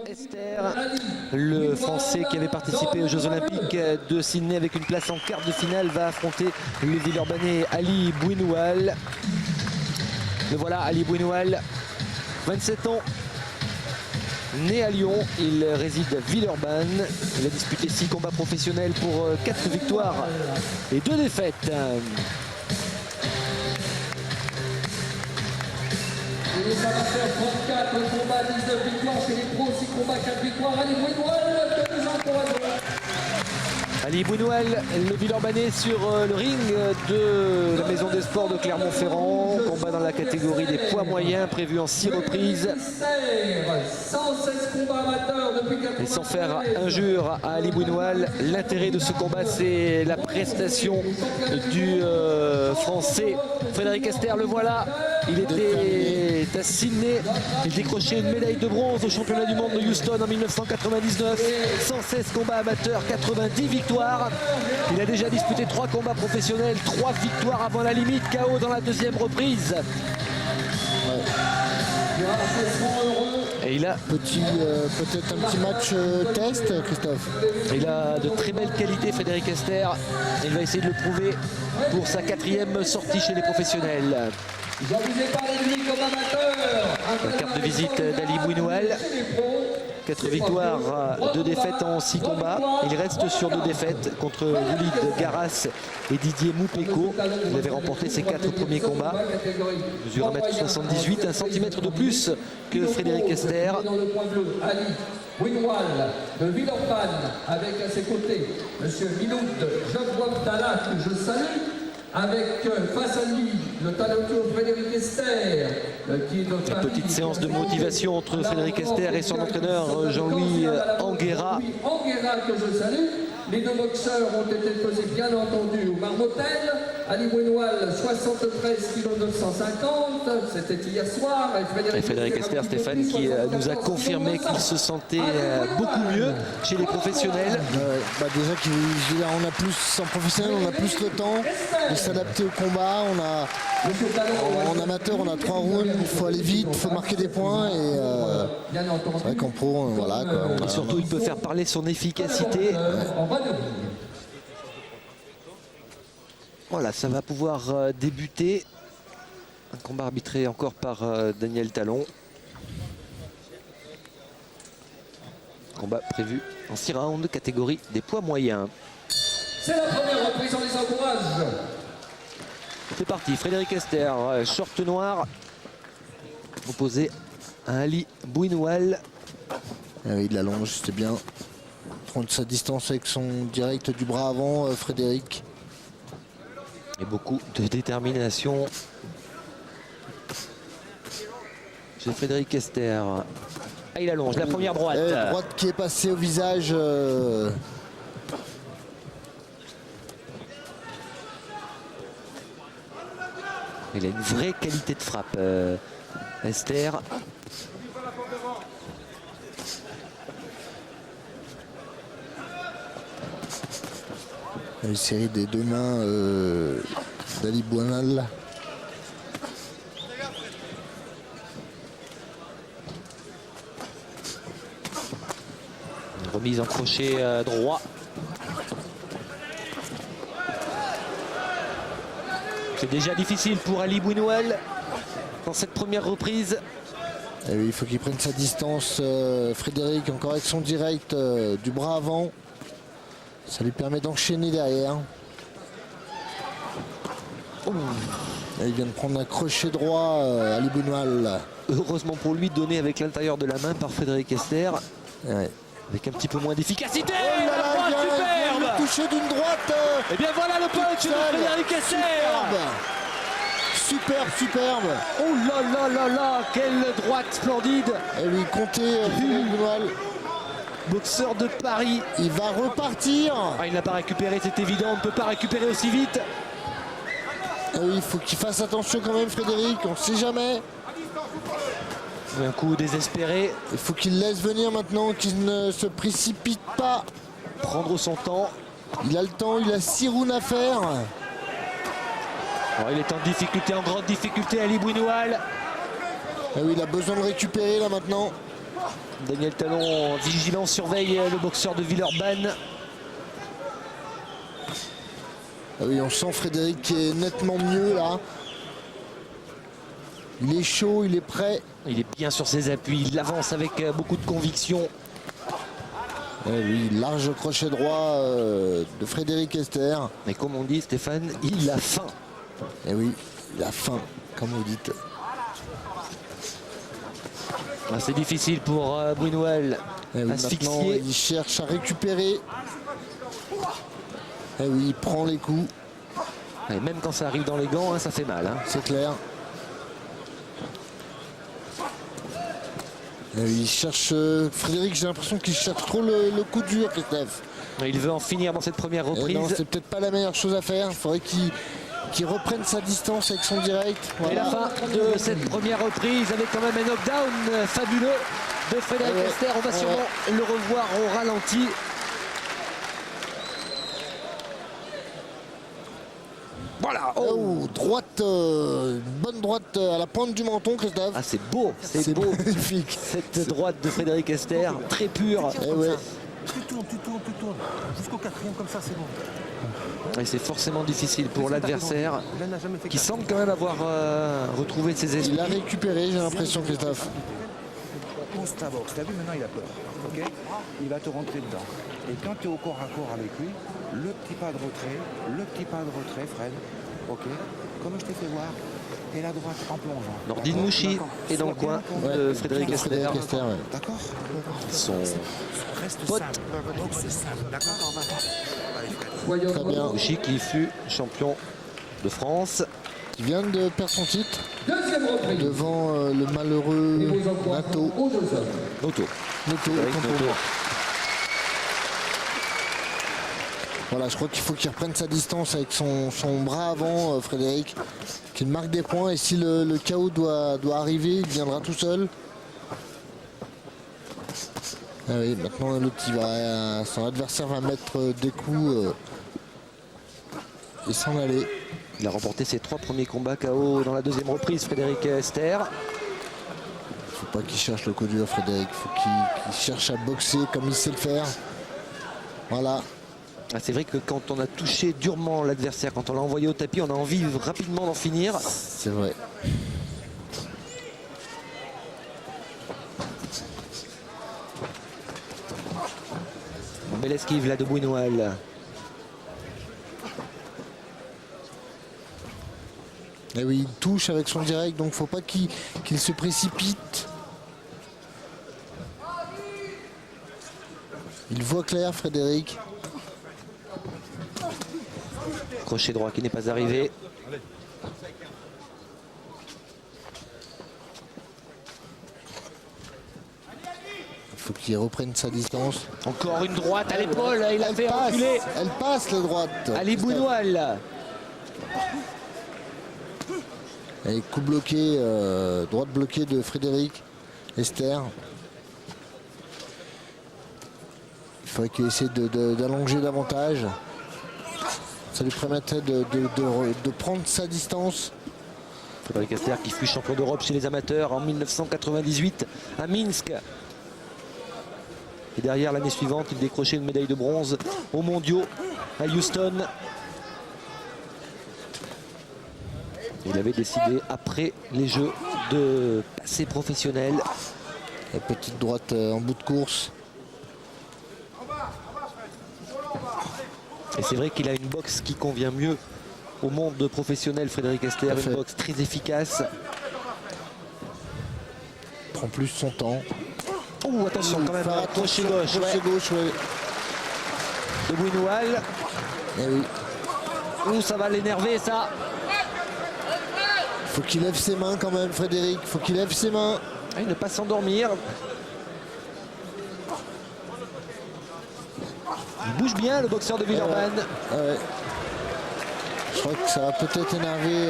Esther, le Français qui avait participé aux Jeux Olympiques de Sydney avec une place en quart de finale, va affronter le Villeurbanais Ali Bouinoual. Le voilà, Ali Bouinoual, 27 ans, né à Lyon, il réside à Villeurbanne. Il a disputé 6 combats professionnels pour 4 victoires et 2 défaites. Et ça va faire 34 combats, 19 victoires chez les pros, 6 combats, 4 victoires. Ali Bouinoual, que nous encourageons. Ali Bouinoual, le Villeurbanais sur le ring de la Maison des Sports de Clermont-Ferrand. Combat dans la catégorie des poids moyens, prévu en 6 reprises. Et sans faire injure à Ali Bouinoual, l'intérêt de ce combat, c'est la prestation du Français Frédéric Esther. Le voilà, il était à Sydney, il décrochait une médaille de bronze au championnat du monde de Houston en 1999. 116 combats amateurs, 90 victoires. Il a déjà disputé 3 combats professionnels, 3 victoires avant la limite, KO dans la 2e reprise. Et il a peut-être un petit match test, Christophe. Il a de très belles qualités, Frédéric Esther. Il va essayer de le prouver pour sa 4e sortie chez les professionnels. La carte de visite d'Ali Bouinoual. 4 victoires, 2 défaites en 6 combats. Il reste sur 2 défaites contre Walid Garas et Didier Moupeko. Il avait remporté ses 4 premiers combats. Mesure 1m78, 1 cm de plus que Frédéric Esther. Bouinoual de Villeurbanne avec à ses côtés M. Miloud Jabouabdallah, que je salue. Avec face à lui le talentueux Frédéric Esther qui est de Paris. Une petite séance de motivation entre Frédéric Esther et son entraîneur Jean-Louis Anguera. Anguera que je salue. Les 2 boxeurs ont été pesés bien entendu au Marmotel. Ali Bouinoual 73 kg 950, c'était hier soir. Et Frédéric Esther, Stéphane, qui nous a confirmé qu'il se sentait beaucoup mieux chez les professionnels. Déjà on a plus en professionnel, on a plus le temps de s'adapter au combat. En amateur, on a 3 rounds, il faut aller vite, il faut marquer des points. Et c'est vrai qu'en pro, voilà. Et surtout, il peut faire parler son efficacité. Voilà, ça va pouvoir débuter. Un combat arbitré encore par Daniel Talon. Combat prévu en 6 rounds, catégorie des poids moyens. C'est la première reprise, on les encourage. C'est parti, Frédéric Esther, short noir, opposé à Ali Bouinoual. Il l'allonge, c'était bien. Prendre sa distance avec son direct du bras avant, Frédéric. Et beaucoup de détermination chez Frédéric Esther. Ah, il allonge la première droite. Droite qui est passée au visage. Il a une vraie qualité de frappe, Esther. Une série des 2 mains d'Ali Bouinoual. Une remise en crochet droit. C'est déjà difficile pour Ali Bouinoual dans cette première reprise. Et oui, il faut qu'il prenne sa distance, Frédéric, encore avec son direct du bras avant. Ça lui permet d'enchaîner derrière. Oh. Il vient de prendre un crochet droit, Ali Bouinoual. Heureusement pour lui, donné avec l'intérieur de la main par Frédéric Esther. Ouais. Avec un petit peu moins d'efficacité. Oh là là, la droite superbe. Le toucher d'une droite. Et bien voilà le punch de Frédéric Esther. Superbe. Oh là là là, quelle droite splendide. Et lui compter Bouinoual. Boxeur de Paris. Il va repartir. Ah, il n'a pas récupéré, c'est évident. On ne peut pas récupérer aussi vite. Et oui, il faut qu'il fasse attention quand même, Frédéric. On ne sait jamais. Un coup désespéré. Il faut qu'il laisse venir maintenant, qu'il ne se précipite pas. Prendre son temps. Il a le temps, il a 6 rounds à faire. Alors, il est en difficulté, en grande difficulté, Ali Bouinoual. Et oui, il a besoin de récupérer là maintenant. Daniel Talon, vigilant, surveille le boxeur de Villeurbanne. Ah oui, on sent Frédéric qui est nettement mieux là. Il est chaud, il est prêt. Il est bien sur ses appuis, il avance avec beaucoup de conviction. Et oui, large crochet droit de Frédéric Esther. Mais comme on dit, Stéphane, il a faim. Et oui, il a faim, comme vous dites. C'est difficile pour Brunwell. Et oui, maintenant, il cherche à récupérer. Et oui, il prend les coups. Et même quand ça arrive dans les gants, hein, ça fait mal. Hein. C'est clair. Et oui, il cherche... Frédéric, j'ai l'impression qu'il cherche trop le coup dur, Christophe. Il veut en finir dans cette première reprise. Non, c'est peut-être pas la meilleure chose à faire. Il faudrait qu'il reprenne sa distance avec son direct. Voilà. Et la fin de cette première reprise avec quand même un knockdown fabuleux de Frédéric Esther. On va sûrement le revoir au ralenti. Voilà. Oh, droite, une bonne droite à la pointe du menton, Christophe. Ah, c'est beau, c'est beau. Magnifique. Cette droite de Frédéric Esther, très pure. Et ouais. Tu tournes. Jusqu'au 4e, comme ça, c'est bon. Et c'est forcément difficile pour l'adversaire qui semble quand même avoir retrouvé ses esprits. Il a récupéré, j'ai l'impression, Christophe. Pose ta boxe. T'as vu, maintenant il a peur. Ok, il va te rentrer dedans. Et quand tu es au corps à corps avec lui, le petit pas de retrait, Fred. Ok, comme je t'ai fait voir. Et la droite en plongeant. Nordine Mouchi est dans le coin de Frédéric Esther. D'accord. Son pote. Très bien. Mouchi qui fut champion de France. Qui vient de perdre son titre devant le malheureux Nato. Noto. Voilà, je crois qu'il faut qu'il reprenne sa distance avec son bras avant, Frédéric, qu'il marque des points. Et si le chaos doit arriver, il viendra tout seul. Ah oui, maintenant l'autre, son adversaire va mettre des coups et s'en aller. Il a remporté ses 3 premiers combats KO dans la deuxième reprise, Frédéric Esther. Il ne faut pas qu'il cherche le coup dur, Frédéric. Il faut qu'il cherche à boxer comme il sait le faire. Voilà. C'est vrai que quand on a touché durement l'adversaire, quand on l'a envoyé au tapis, on a envie rapidement d'en finir. C'est vrai. Belle esquive là de Brunwell. Et oui, il touche avec son direct, donc faut pas qu'il se précipite. Il voit clair, Frédéric. Crochet droit qui n'est pas arrivé. Il faut qu'il reprenne sa distance. Encore une droite à l'épaule, il a fait reculer. Elle passe la droite. Ali Brunwell. Et coup bloqué, droite bloquée de Frédéric Esther. Il faudrait qu'il essaie d'allonger davantage. Ça lui permettrait de prendre sa distance. Frédéric Esther qui fut champion d'Europe chez les amateurs en 1998 à Minsk. Et derrière, l'année suivante, il décrochait une médaille de bronze aux mondiaux à Houston. Il avait décidé, après les Jeux, de passer professionnel. La petite droite en bout de course. Et c'est vrai qu'il a une boxe qui convient mieux au monde professionnel, Frédéric Esther. Une boxe très efficace. Prend plus son temps. Oh, attention quand même, crochet gauche. De Brunwell. Eh oui. Ouh, ça va l'énerver, ça. Faut qu'il lève ses mains quand même, Frédéric. Faut qu'il lève ses mains. Et ne pas s'endormir. Il bouge bien, le boxeur de Villeurbanne. Ouais. Je crois que ça va peut-être énerver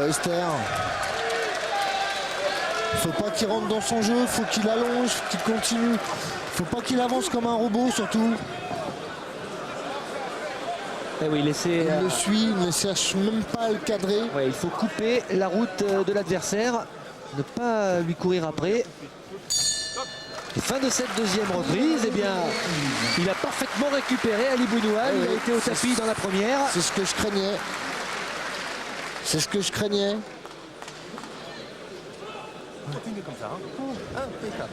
Esther. Faut pas qu'il rentre dans son jeu, faut qu'il allonge, qu'il continue. Faut pas qu'il avance comme un robot surtout. Eh oui, Il le suit, il ne cherche même pas à le cadrer. Ouais, il faut couper la route de l'adversaire, ne pas lui courir après. Fin de cette deuxième reprise, eh bien, il a parfaitement récupéré Ali Bounoual. Il a été au tapis dans la première. C'est ce que je craignais. C'est ce que je craignais. Continue comme ça. Hein. Impeccable.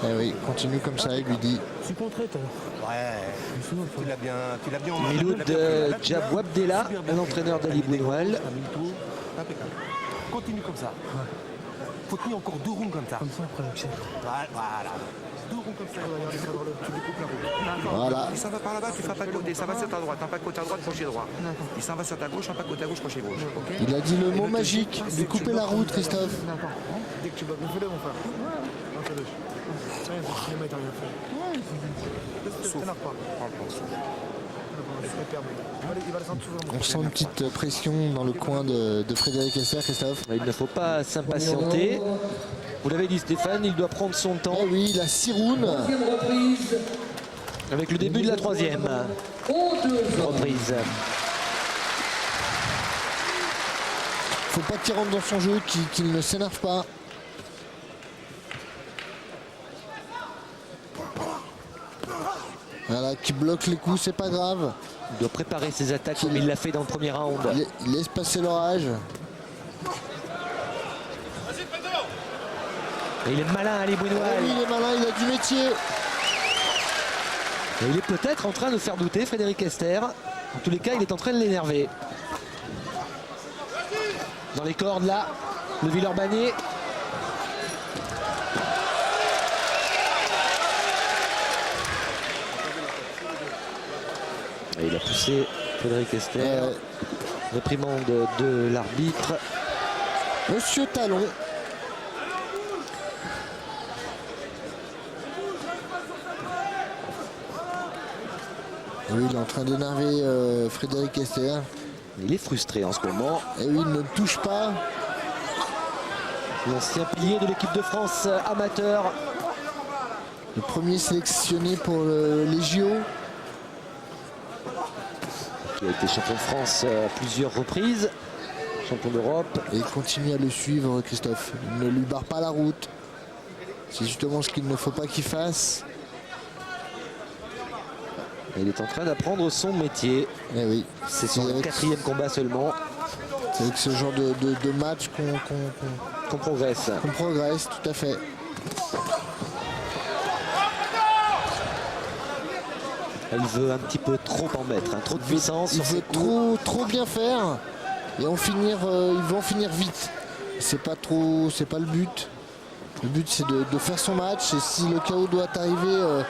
Eh oui, continue comme ça, il lui dit. Je suis contré, toi. Ouais. Tu l'as bien en main. Miloud Djabwabdella, l'entraîneur d'Ali Bounoual. Impeccable. Continue comme ça. Faut tenir encore 2 rounds comme ça. Comme ça après, ok. Voilà. 2 rounds comme ça. Tu découpes la roue. Voilà. Il s'en va par là-bas, tu fais un pas de côté, ça va sur ta droite, un pas de côté à droite, crochet droit. Il s'en va sur ta gauche, un pas de côté à gauche, crochet gauche. Okay. Il a dit le mot magique, découper la route, Christophe. D'accord. Dès que tu vas me fais-le, mon frère. Ouais. Fais-le. Tiens, les mecs, t'as rien fait. Ouais. T'énerve pas. On sent une petite pression dans le coin de Frédéric Ester, Christophe. Il ne faut pas s'impatienter. Vous l'avez dit, Stéphane, il doit prendre son temps. Eh oui, il a 6 rounds. Avec le début de la troisième reprise. Faut pas qu'il rentre dans son jeu, qu'il ne s'énerve pas. Voilà, qui bloque les coups, c'est pas grave. Il doit préparer ses attaques comme il l'a fait dans le premier round. Il laisse passer l'orage. Et il est malin, Ali Bounoual. Ah oui, il est malin, il a du métier. Et il est peut-être en train de faire douter Frédéric Ester. En tous les cas, il est en train de l'énerver. Dans les cordes, là, le Villeurbanais. Et il a poussé Frédéric Ester. Réprimande de l'arbitre. Monsieur Talon. Oui, il est en train d'énerver Frédéric Ester. Il est frustré en ce moment. Et oui, il ne touche pas. L'ancien pilier de l'équipe de France amateur. Le premier sélectionné pour les JO. Qui a été champion de France à plusieurs reprises. Champion d'Europe. Et il continue à le suivre, Christophe. Il ne lui barre pas la route. C'est justement ce qu'il ne faut pas qu'il fasse. Il est en train d'apprendre son métier. Eh oui. C'est son 4e combat seulement. C'est avec ce genre de match qu'on progresse. Qu'on progresse, tout à fait. Il veut un petit peu trop en mettre, trop de puissance. Il veut trop bien faire. Et il veut en finir vite. C'est pas le but. Le but c'est de faire son match. Et si le KO doit arriver,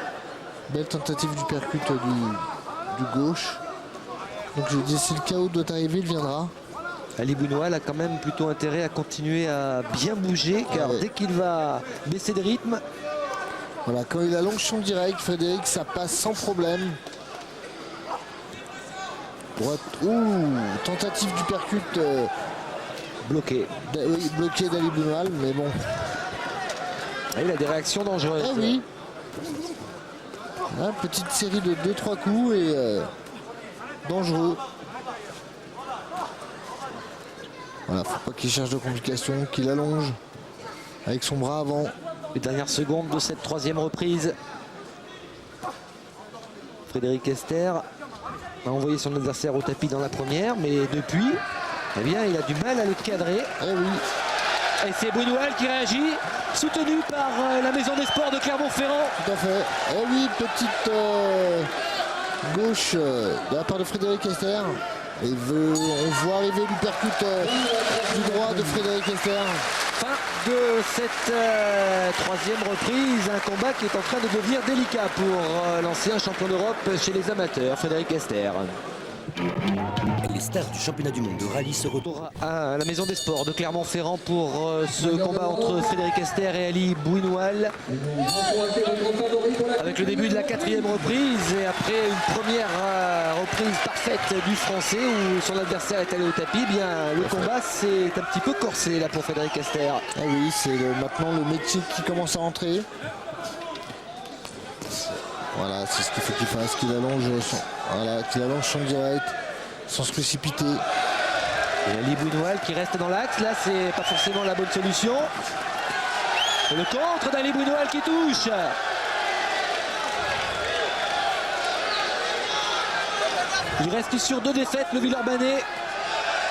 belle tentative du percute du gauche. Donc je dis, si le KO doit arriver, il viendra. Ali Bounoual a quand même plutôt intérêt à continuer à bien bouger, car dès qu'il va baisser de rythme. Voilà, quand il a longe son direct, Frédéric, ça passe sans problème. Droite. Ouh, tentative du percute. Bloqué. Oui, bloqué d'Ali Bounoual, mais bon. Et il a des réactions dangereuses. Ah oui. Là, petite série de 2-3 coups et dangereux. Voilà, faut pas qu'il cherche de complications, qu'il allonge avec son bras avant. Les dernières secondes de cette 3e reprise. Frédéric Ester a envoyé son adversaire au tapis dans la première, mais depuis, eh bien, il a du mal à le cadrer. Eh oui. Et c'est Bounoual qui réagit, soutenu par la Maison des Sports de Clermont-Ferrand. Tout à fait. Eh oui, petite gauche de la part de Frédéric Ester. Et on voit arriver l'uppercut du droit de Frédéric Ester. Fin de cette 3e reprise, un combat qui est en train de devenir délicat pour l'ancien champion d'Europe chez les amateurs, Frédéric Ester. Les stars du championnat du monde de rallye se retrouvent à la Maison des Sports de Clermont-Ferrand pour ce combat entre Frédéric Ester et Ali Bounoual. Avec le début de la 4e reprise et après une première reprise parfaite du Français où son adversaire est allé au tapis, eh bien le combat c'est un petit peu corsé là pour Frédéric Ester. Ah oui, c'est maintenant le métier qui commence à entrer. Voilà, c'est ce qu'il faut qu'il fasse, qu'il allonge son direct sans se précipiter. Et Ali Bounoual qui reste dans l'axe, là c'est pas forcément la bonne solution. Et le contre d'Ali Bounoual qui touche. Il reste sur 2 défaites, le Villeurbanais.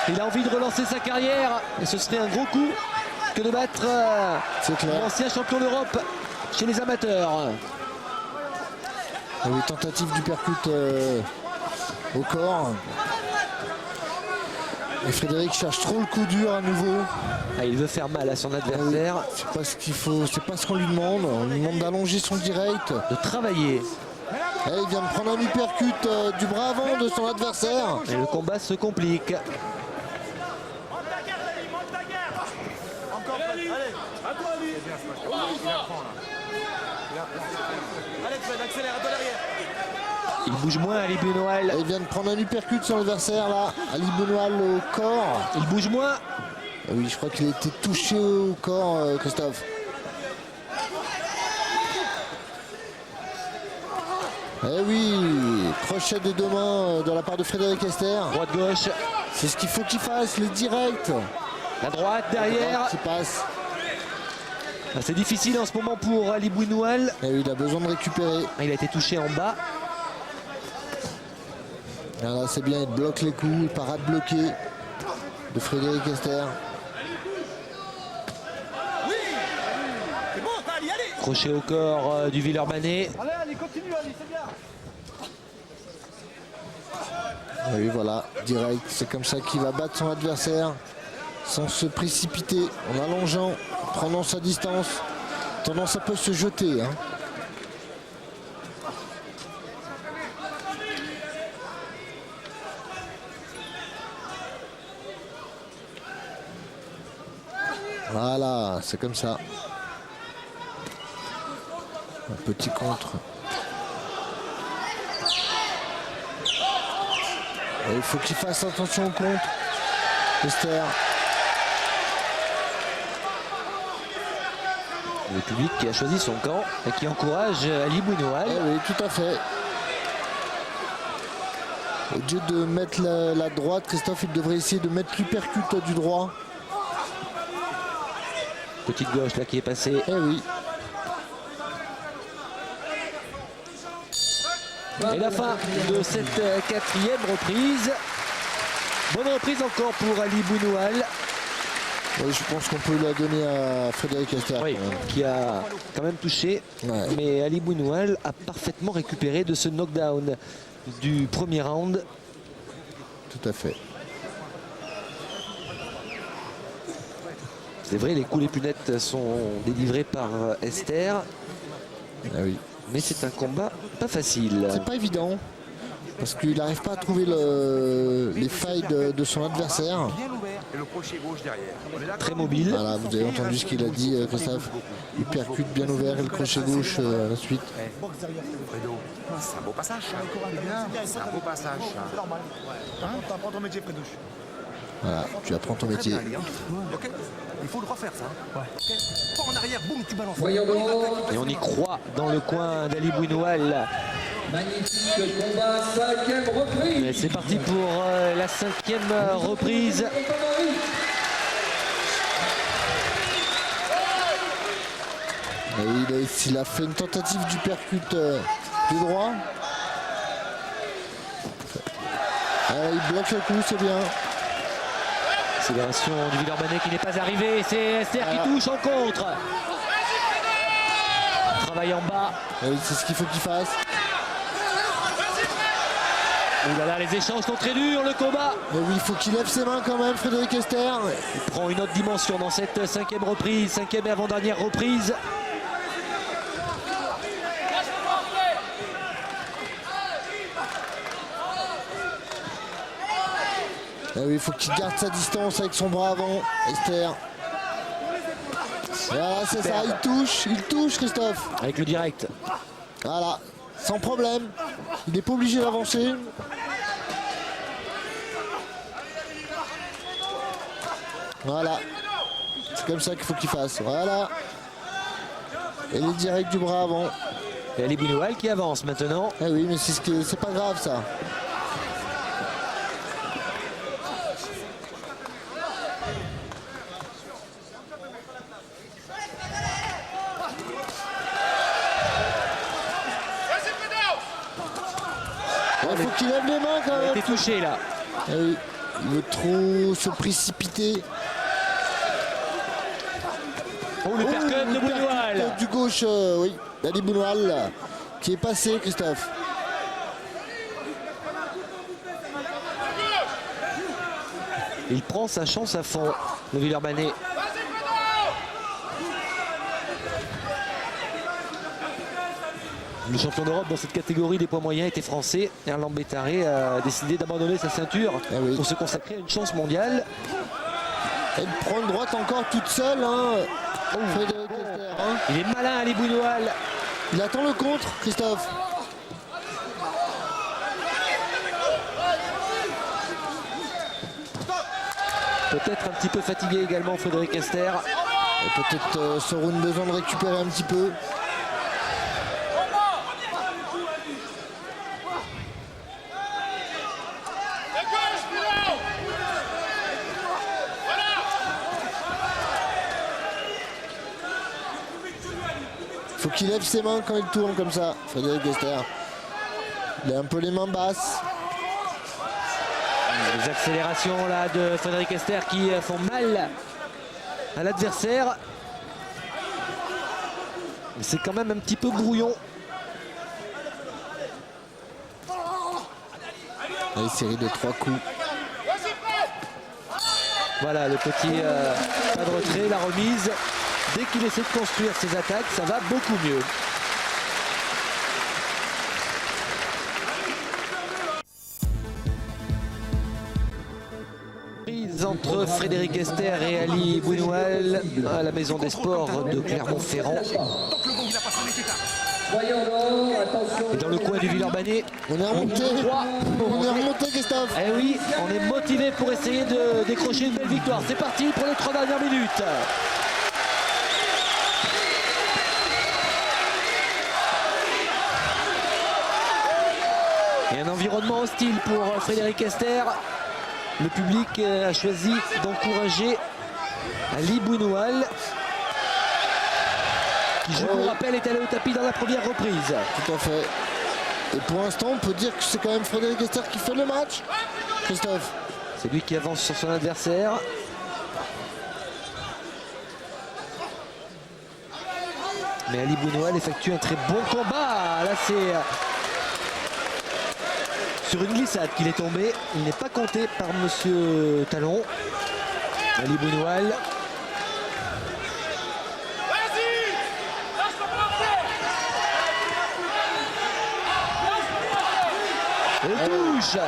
Il a envie de relancer sa carrière et ce serait un gros coup que de battre l'ancien champion d'Europe chez les amateurs. Ah oui, tentative du percute au corps. Et Frédéric cherche trop le coup dur à nouveau. Ah, il veut faire mal à son adversaire. Ah oui, c'est pas ce qu'il faut, c'est pas ce qu'on lui demande. On lui demande d'allonger son direct. De travailler. Et il vient de prendre un uppercut du bras avant de son adversaire. Et le combat se complique. Il bouge moins, Ali Bounoual. Il vient de prendre un uppercut sur l'adversaire là. Ali Bounoual au corps. Il bouge moins. Ah oui, je crois qu'il a été touché au corps, Christophe. Eh oui, crochet des 2 mains de la part de Frédéric Esther. Droite-gauche. C'est ce qu'il faut qu'il fasse, les directs. La droite derrière. Qui passe. C'est difficile en ce moment pour Ali Bounoual. Eh oui, il a besoin de récupérer. Il a été touché en bas. Là, c'est bien, il bloque les coups, parade bloquée de Frédéric Esther. Crochet au corps du Villeurbanais. Allez, continue, Ali, c'est bien. Et oui, voilà, direct, c'est comme ça qu'il va battre son adversaire sans se précipiter, en allongeant, prenant sa distance. Tendance à peut se jeter. Hein. Voilà, c'est comme ça. Un petit contre. Et il faut qu'il fasse attention au contre. Esther. Le public qui a choisi son camp et qui encourage Ali Bounoual. Eh oui, tout à fait. Au lieu de mettre la droite, Christophe, il devrait essayer de mettre l'uppercut du droit. Petite gauche là qui est passée. Eh oui. Et la fin de cette 4e reprise. Bonne reprise encore pour Ali Bounoual. Oui, je pense qu'on peut la donner à Frédéric Esther. Oui, qui a quand même touché. Ouais. Mais Ali Bounoual a parfaitement récupéré de ce knockdown du premier round. Tout à fait. C'est vrai, les coups les plus nets sont délivrés par Esther. Ah oui. Mais c'est un combat pas facile. C'est pas évident. Parce qu'il n'arrive pas à trouver les failles de son adversaire. Bien ouvert et le crochet gauche derrière. On est d'accord ? Très mobile. Voilà, vous avez entendu ce qu'il a dit, Christophe. Il percute bien ouvert et le crochet gauche à la suite. Fredo, c'est un beau passage. C'est un beau passage. T'apprends ton métier, Fredo. Voilà, tu apprends ton métier. Ok, il faut le refaire ça. Ouais. Pas en arrière, boum, tu balances. Voyons donc. Et on y croit dans le coin d'Ali Bounoual. Magnifique combat, 5e reprise. C'est parti pour la 5e reprise. Et il a fait une tentative du percute du droit. Il bloque le coup, c'est bien. Accélération du Villeurbanais qui n'est pas arrivé. C'est Esther qui touche en contre. Travail en bas. C'est ce qu'il faut qu'il fasse. Ouh là là, les échanges sont très durs, le combat. Mais oui, il faut qu'il lève ses mains quand même, Frédéric Esther. Il prend une autre dimension dans cette 5e reprise, 5e et avant-dernière reprise. Et oui, il faut qu'il garde sa distance avec son bras avant, Esther. Voilà, c'est ça, il touche, Christophe. Avec le direct. Voilà, sans problème. Il n'est pas obligé d'avancer. Voilà. C'est comme ça qu'il faut qu'il fasse. Voilà. Et les directs du bras avant. Et Ali Bounoual qui avance maintenant. Eh oui, mais c'est pas grave ça. Il faut qu'il lève les mains quand Il a même. été touché là. Ah oui, il veut trop se précipiter. Oh, le percut de Bounoual. Du gauche, oui, Ali Bounoual qui est passé, Christophe. Il prend sa chance à fond, le Villeurbanais. Le champion d'Europe dans cette catégorie des poids moyens était français. Erland Bétaré a décidé d'abandonner sa ceinture pour se consacrer à une chance mondiale. Elle prend une droite encore toute seule. Hein. Frédéric Esther, hein. Il est malin, Ali Bounoual. Il attend le contre, Christophe. Peut-être un petit peu fatigué également Frédéric Esther. Et peut-être Sorun besoin de récupérer un petit peu. Faut qu'il lève ses mains quand il tourne comme ça, Frédéric Esther. Il a un peu les mains basses. Les accélérations là de Frédéric Esther qui font mal à l'adversaire. C'est quand même un petit peu brouillon. Allez, série de 3 coups. Voilà le petit pas de retrait, la remise. Dès qu'il essaie de construire ses attaques, ça va beaucoup mieux. Prise entre Frédéric Esther et Ali Bounoual à la maison des sports de Clermont-Ferrand. Et dans le coin du Villeurbanais, on est remonté, Christophe. Eh oui, on est motivé pour essayer de décrocher une belle victoire. C'est parti pour les 3 dernières minutes. Et un environnement hostile pour Frédéric Esther. Le public a choisi d'encourager Ali Bounoual, qui, je vous rappelle, est allé au tapis dans la première reprise. Tout à fait. Et pour l'instant, on peut dire que c'est quand même Frédéric Esther qui fait le match, Christophe. C'est lui qui avance sur son adversaire. Mais Ali Bounoual effectue un très bon combat. Là, c'est sur une glissade qu'il est tombé. Il n'est pas compté par Monsieur Talon. Ali Bounoual.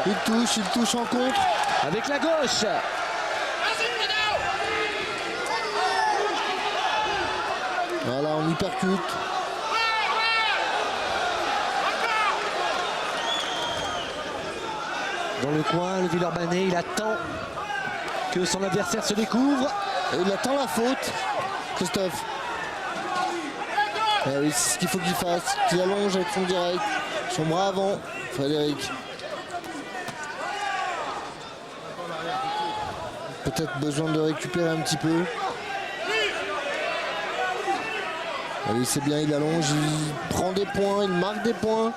Il touche en contre. Avec la gauche. Voilà, on y percute. Dans le coin, le Villeurbanais, il attend que son adversaire se découvre. Et il attend la faute, Christophe. Ah oui, c'est ce qu'il faut qu'il fasse. Qu'il allonge avec son direct. Son bras avant, Frédéric. Peut-être besoin de récupérer un petit peu. Ah oui, c'est bien, il allonge, il prend des points, il marque des points.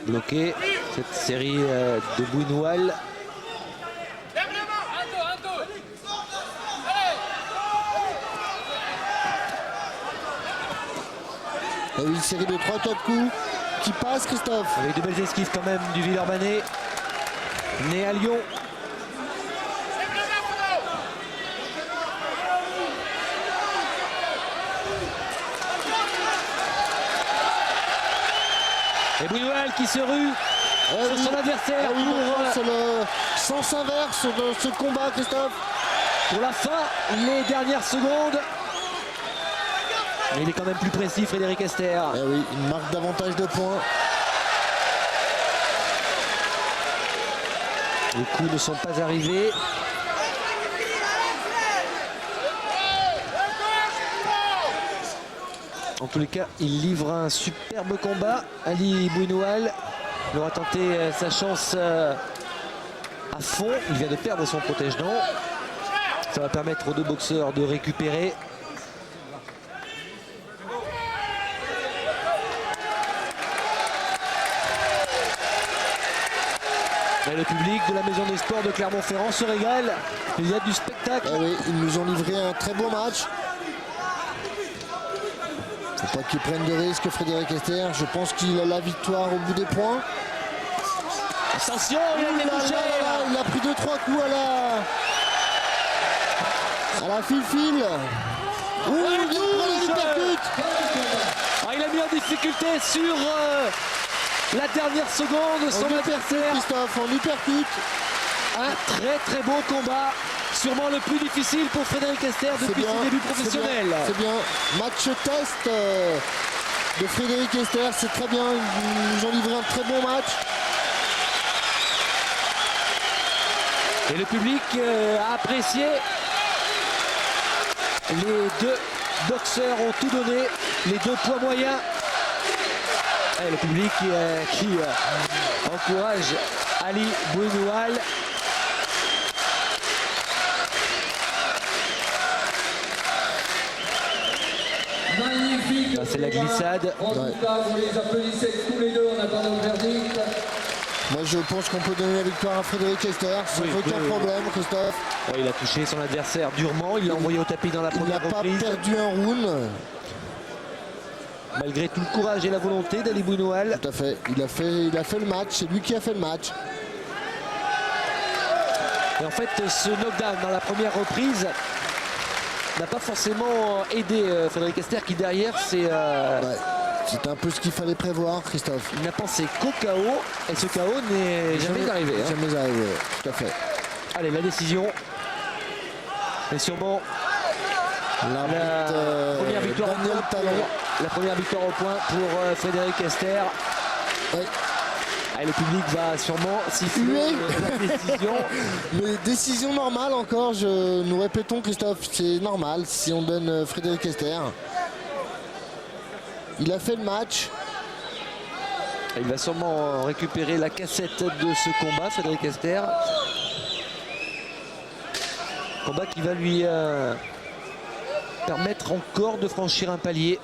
Bloqué cette série de Bounoual. Et une série de 3-4 coups qui passe, Christophe. Avec de belles esquives quand même du Villeurbanais, né à Lyon. Et Bounoual qui se rue sur son adversaire c'est le sens inverse de ce combat, Christophe. Pour la fin, les dernières secondes. Mais il est quand même plus précis, Frédéric Esther. Eh oui, il marque davantage de points. Les coups ne sont pas arrivés. En tous les cas, il livre un superbe combat. Ali Bounoual aura tenté sa chance à fond. Il vient de perdre son protège-dents. Ça va permettre aux deux boxeurs de récupérer. Et le public de la Maison des Sports de Clermont-Ferrand se régale. Il y a du spectacle. Eh oui, ils nous ont livré un très beau match. Faut pas qu'ils prennent de risques, Frédéric Esther. Je pense qu'il a la victoire au bout des points. Attention, il a été touché. Il a pris 2-3 coups à la fil-fil. Ouh, il percute. Il a mis en difficulté sur la dernière seconde son adversaire. Christophe, on lui percute. Un très beau combat. Sûrement le plus difficile pour Frédéric Esther depuis ses débuts professionnels. C'est bien. Match test de Frédéric Esther. C'est très bien. Ils nous ont livré un très bon match. Et le public a apprécié. Les deux boxeurs ont tout donné. Les deux poids moyens. Et le public qui encourage Ali Bounoual. Magnifique. C'est la glissade. En tout cas, vous les applaudissez tous les deux en attendant le verdict. Moi, je pense qu'on peut donner la victoire à Frédéric Esther sans aucun problème, Christophe. Ouais, il a touché son adversaire durement. Il l'a envoyé au tapis dans la première reprise. Il n'a pas perdu un round. Malgré tout le courage et la volonté d'Ali Bounoual. Tout à fait. Il a fait le match. C'est lui qui a fait le match. Et en fait, ce knockdown dans la première reprise n'a pas forcément aidé Frédéric Esther qui derrière c'est... C'était un peu ce qu'il fallait prévoir, Christophe. Il n'a pensé qu'au KO et ce KO n'est jamais arrivé. Jamais arrivé, tout à fait. Allez, la décision. Et sûrement la première victoire au point. La première victoire au point pour Frédéric Esther. Oui. Allez, le public va sûrement siffler la décision. Mais décision normale encore, nous répétons, Christophe, c'est normal si on donne Frédéric Esther. Il a fait le match. Il va sûrement récupérer la cassette de ce combat, Frédéric Esther. Combat qui va lui permettre encore de franchir un palier.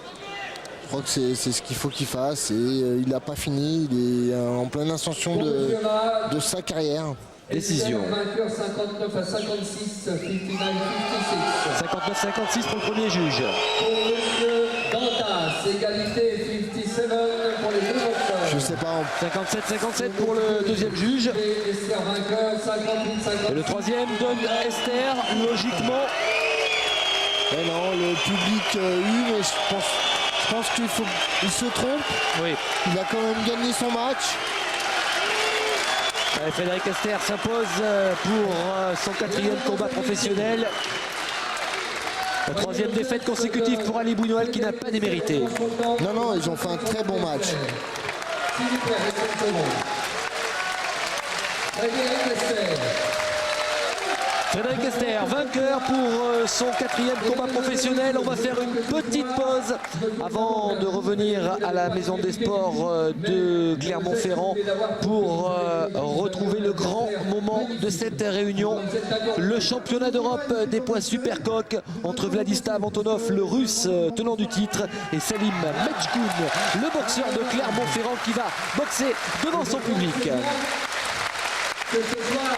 Je crois que c'est ce qu'il faut qu'il fasse. Et il n'a pas fini. Il est en pleine ascension de sa carrière. Décision. Vainqueur 59 à 56, 59-56. 59-56 pour le premier juge. Pour monsieur Dantas, égalité 57 pour les deux boxeurs. Je sais pas. 57-57 pour le deuxième juge. Et Esther vainqueur 58-56. Et le troisième donne Esther, logiquement. Mais non, le public mais je pense qu'il se trompe. Oui. Il a quand même gagné son match. Frédéric Esther s'impose pour son quatrième combat professionnel. La troisième défaite consécutive pour Ali Bounoual qui n'a pas démérité. Non, ils ont fait un très bon match. Frédéric Esther, vainqueur pour son quatrième combat professionnel. On va faire une petite pause avant de revenir à la Maison des Sports de Clermont-Ferrand pour retrouver le grand moment de cette réunion. Le championnat d'Europe des poids supercoq entre Vladislav Antonov, le russe tenant du titre, et Salim Medjgoun, le boxeur de Clermont-Ferrand qui va boxer devant son public. Ce soir,